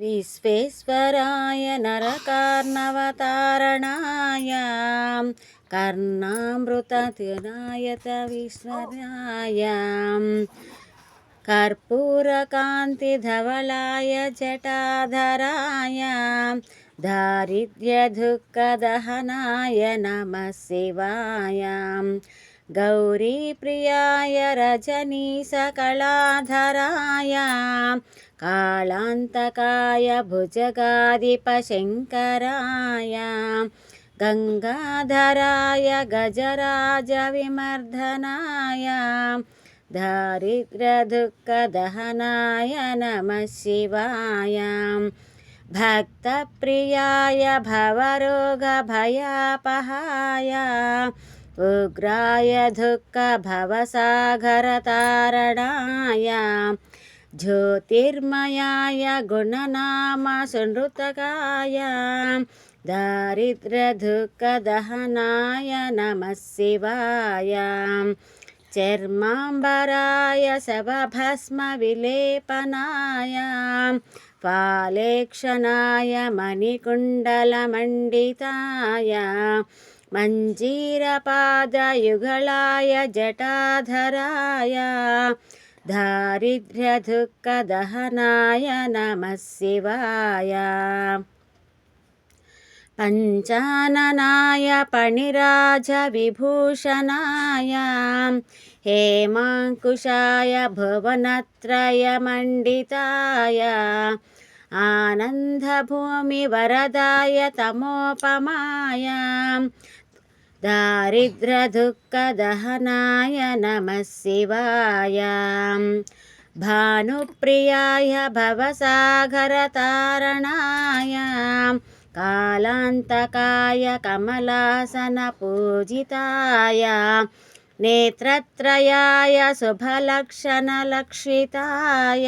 विश्वेश्वराय नरकार्णवतारणाय कर्णामृततुलाय विश्वराय कर्पूरकान्तिधवलाय जटाधराय दारिद्र्यदुःखदहनाय नमः शिवाय गौरीप्रियाय रजनीशकलाधराय कालान्तकाय भुजगाधिपशङ्कराय गङ्गाधराय गजराजविमर्दनाय दारिद्र्यदुःखदहनाय नमः शिवाय भक्तप्रियाय भवरोगभयापहाय उग्राय दुःखभवसागरतारणाय ज्योतिर्मयाय गुणनामसंहृतकाय दारिद्र्यदुःखदहनाय नमः शिवाय चर्माम्बराय शवभस्मविलेपनाय फालेक्षणाय मणिकुण्डलमण्डिताय मञ्जीरपादयुगलाय जटाधराय दारिद्र्यदुःखदहनाय नमः शिवाय पञ्चाननाय फणिराजविभूषणाय हेमाङ्कुशाय भुवनत्रयमण्डिताय आनन्दभूमिवरदाय तमोपमाय दारिद्र्यदुःखदहनाय नमः शिवाय भानुप्रियाय भवसागरतारणाय कालान्तकाय कमलासनपूजिताय नेत्रत्रयाय शुभलक्षणलक्षिताय